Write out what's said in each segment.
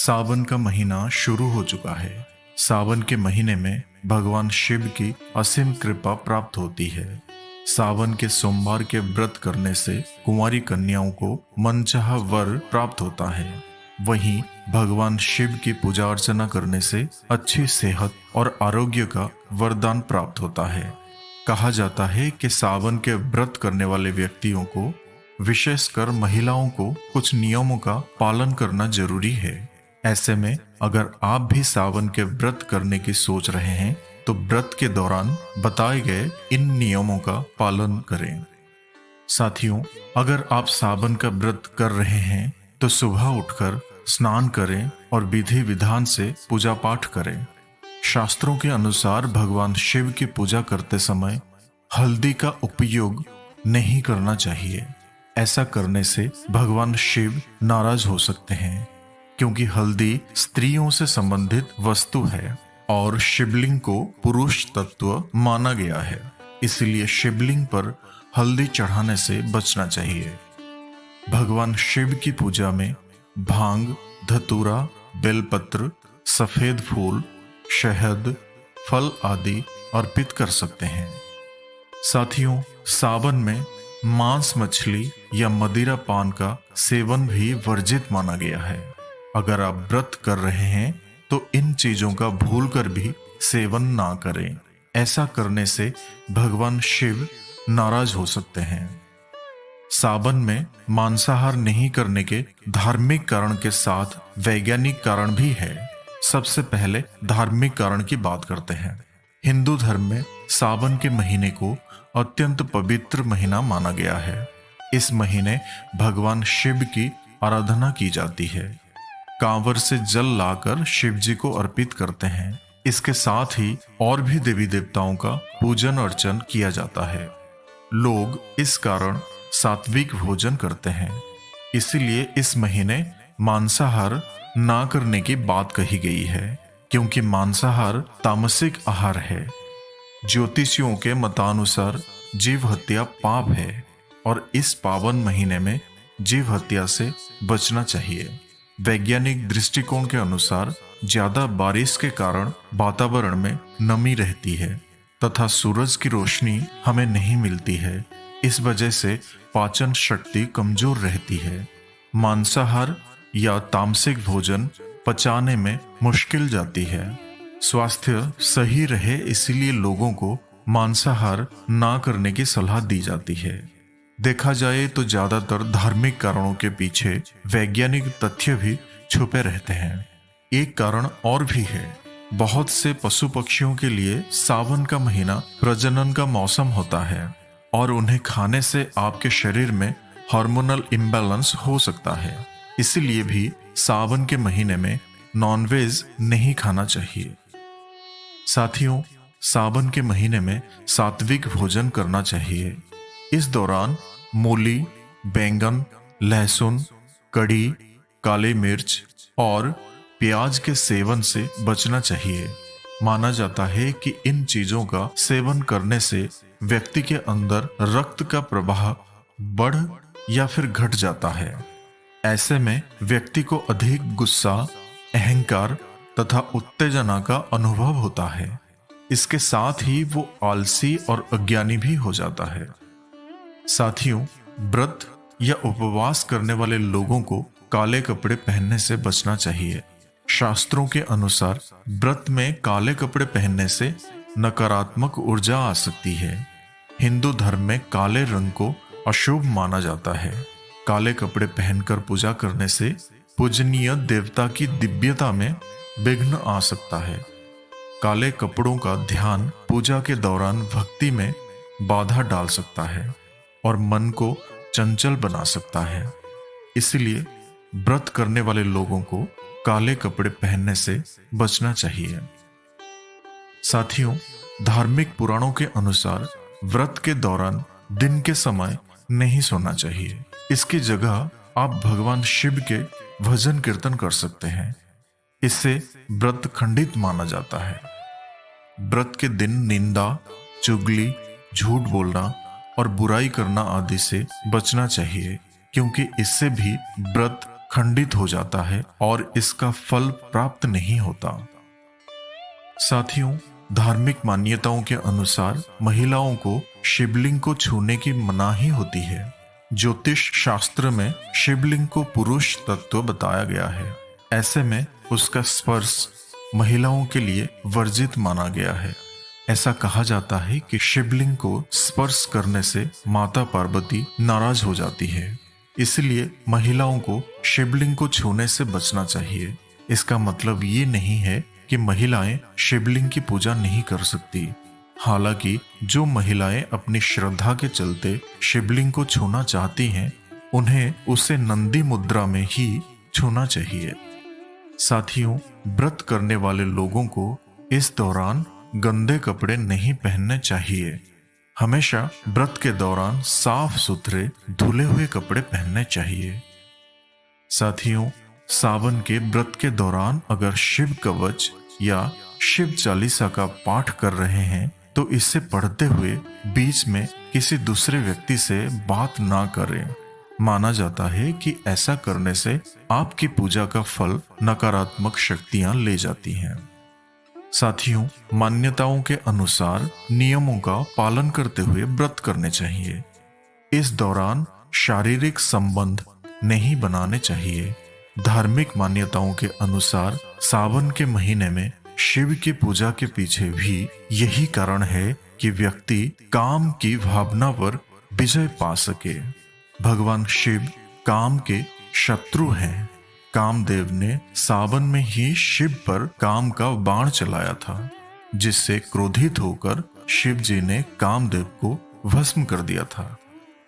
सावन का महीना शुरू हो चुका है। सावन के महीने में भगवान शिव की असीम कृपा प्राप्त होती है। सावन के सोमवार के व्रत करने से कुंवारी कन्याओं को मनचाहा वर प्राप्त होता है। वहीं भगवान शिव की पूजा अर्चना करने से अच्छी सेहत और आरोग्य का वरदान प्राप्त होता है। कहा जाता है कि सावन के व्रत करने वाले व्यक्तियों को, विशेषकर महिलाओं को, कुछ नियमों का पालन करना जरूरी है। ऐसे में अगर आप भी सावन के व्रत करने की सोच रहे हैं तो व्रत के दौरान बताए गए इन नियमों का पालन करें। साथियों, अगर आप सावन का व्रत कर रहे हैं तो सुबह उठकर स्नान करें और विधि विधान से पूजा पाठ करें। शास्त्रों के अनुसार भगवान शिव की पूजा करते समय हल्दी का उपयोग नहीं करना चाहिए। ऐसा करने से भगवान शिव नाराज हो सकते हैं, क्योंकि हल्दी स्त्रियों से संबंधित वस्तु है और शिवलिंग को पुरुष तत्व माना गया है। इसलिए शिवलिंग पर हल्दी चढ़ाने से बचना चाहिए। भगवान शिव की पूजा में भांग, धतूरा, बेलपत्र, सफेद फूल, शहद, फल आदि अर्पित कर सकते हैं। साथियों, सावन में मांस, मछली या मदिरा पान का सेवन भी वर्जित माना गया है। अगर आप व्रत कर रहे हैं तो इन चीजों का भूलकर भी सेवन ना करें। ऐसा करने से भगवान शिव नाराज हो सकते हैं। सावन में मांसाहार नहीं करने के धार्मिक कारण के साथ वैज्ञानिक कारण भी है। सबसे पहले धार्मिक कारण की बात करते हैं। हिंदू धर्म में सावन के महीने को अत्यंत पवित्र महीना माना गया है। इस महीने भगवान शिव की आराधना की जाती है। कांवर से जल लाकर शिव जी को अर्पित करते हैं। इसके साथ ही और भी देवी देवताओं का पूजन अर्चन किया जाता है। लोग इस कारण सात्विक भोजन करते हैं। इसीलिए इस महीने मांसाहार ना करने की बात कही गई है, क्योंकि मांसाहार तामसिक आहार है। ज्योतिषियों के मतानुसार जीव हत्या पाप है और इस पावन महीने में जीव हत्या से बचना चाहिए। वैज्ञानिक दृष्टिकोण के अनुसार ज्यादा बारिश के कारण वातावरण में नमी रहती है तथा सूरज की रोशनी हमें नहीं मिलती है। इस वजह से पाचन शक्ति कमजोर रहती है। मांसाहार या तामसिक भोजन पचाने में मुश्किल जाती है। स्वास्थ्य सही रहे इसलिए लोगों को मांसाहार ना करने की सलाह दी जाती है। देखा जाए तो ज्यादातर धार्मिक कारणों के पीछे वैज्ञानिक तथ्य भी छुपे रहते हैं। एक कारण और भी है। बहुत से पशु पक्षियों के लिए सावन का महीना प्रजनन का मौसम होता है और उन्हें खाने से आपके शरीर में हार्मोनल इम्बैलेंस हो सकता है। इसीलिए भी सावन के महीने में नॉनवेज नहीं खाना चाहिए। साथियों, सावन के महीने में सात्विक भोजन करना चाहिए। इस दौरान मूली, बैंगन, लहसुन, कड़ी, काली मिर्च और प्याज के सेवन से बचना चाहिए। माना जाता है कि इन चीजों का सेवन करने से व्यक्ति के अंदर रक्त का प्रवाह बढ़ या फिर घट जाता है। ऐसे में व्यक्ति को अधिक गुस्सा, अहंकार तथा उत्तेजना का अनुभव होता है। इसके साथ ही वो आलसी और अज्ञानी भी हो जाता है। साथियों, व्रत या उपवास करने वाले लोगों को काले कपड़े पहनने से बचना चाहिए। शास्त्रों के अनुसार व्रत में काले कपड़े पहनने से नकारात्मक ऊर्जा आ सकती है। हिंदू धर्म में काले रंग को अशुभ माना जाता है। काले कपड़े पहनकर पूजा करने से पूजनीय देवता की दिव्यता में विघ्न आ सकता है। काले कपड़ों का ध्यान पूजा के दौरान भक्ति में बाधा डाल सकता है और मन को चंचल बना सकता है। इसलिए व्रत करने वाले लोगों को काले कपड़े पहनने से बचना चाहिए। साथियों, धार्मिक पुराणों के अनुसार व्रत के दौरान दिन के समय नहीं सोना चाहिए। इसकी जगह आप भगवान शिव के भजन कीर्तन कर सकते हैं। इससे व्रत खंडित माना जाता है। व्रत के दिन निंदा, चुगली, झूठ बोलना और बुराई करना आदि से बचना चाहिए, क्योंकि इससे भी व्रत खंडित हो जाता है और इसका फल प्राप्त नहीं होता। साथियों, धार्मिक मान्यताओं के अनुसार महिलाओं को शिवलिंग को छूने की मनाही होती है। ज्योतिष शास्त्र में शिवलिंग को पुरुष तत्व बताया गया है। ऐसे में उसका स्पर्श महिलाओं के लिए वर्जित माना गया है। ऐसा कहा जाता है कि शिवलिंग को स्पर्श करने से माता पार्वती नाराज हो जाती है, इसलिए महिलाओं को शिवलिंग को छूने से बचना चाहिए। इसका मतलब ये नहीं है कि महिलाएं शिवलिंग की पूजा नहीं कर सकती। हालांकि जो महिलाएं अपनी श्रद्धा के चलते शिवलिंग को छूना चाहती हैं, उन्हें उसे नंदी मुद्रा में ही छूना चाहिए। साथियों, व्रत करने वाले लोगों को इस दौरान गंदे कपड़े नहीं पहनने चाहिए। हमेशा व्रत के दौरान साफ सुथरे धुले हुए कपड़े पहनने चाहिए। साथियों, सावन के व्रत के दौरान अगर शिव कवच या शिव चालीसा का पाठ कर रहे हैं तो इसे पढ़ते हुए बीच में किसी दूसरे व्यक्ति से बात ना करें। माना जाता है कि ऐसा करने से आपकी पूजा का फल नकारात्मक शक्तियां ले जाती हैं। साथियों, मान्यताओं के अनुसार नियमों का पालन करते हुए व्रत करने चाहिए। इस दौरान शारीरिक संबंध नहीं बनाने चाहिए। धार्मिक मान्यताओं के अनुसार सावन के महीने में शिव की पूजा के पीछे भी यही कारण है कि व्यक्ति काम की भावना पर विजय पा सके। भगवान शिव काम के शत्रु हैं। कामदेव ने सावन में ही शिव पर काम का बाण चलाया था, जिससे क्रोधित होकर शिव जी ने कामदेव को भस्म कर दिया था।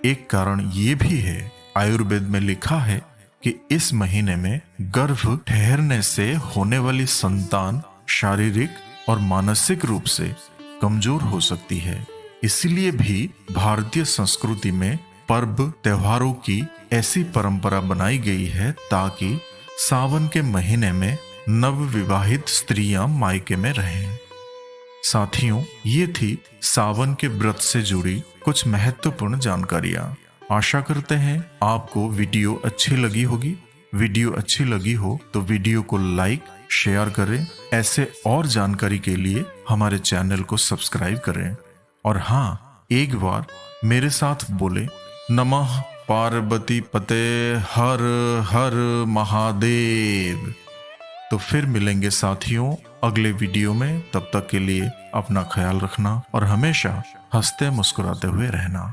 एक कारण ये भी है, आयुर्वेद में लिखा है कि इस महीने में गर्भ ठहरने से होने वाली संतान शारीरिक और मानसिक रूप से कमजोर हो सकती है। इसलिए भी भारतीय संस्कृति में पर्व त्योहारों की ऐसी परंपरा बनाई गई है ताकि सावन के महीने में नवविवाहित स्त्रियां मायके में रहें। साथियों, ये थी सावन के व्रत से जुड़ी कुछ महत्वपूर्ण जानकारियां। आशा करते हैं आपको वीडियो अच्छी लगी होगी। वीडियो अच्छी लगी हो तो वीडियो को लाइक शेयर करें। ऐसे और जानकारी के लिए हमारे चैनल को सब्सक्राइब करें। और हाँ, एक बार मेरे साथ बोले, नमः पार्वती पते हर हर महादेव। तो फिर मिलेंगे साथियों अगले वीडियो में। तब तक के लिए अपना ख्याल रखना और हमेशा हंसते मुस्कुराते हुए रहना।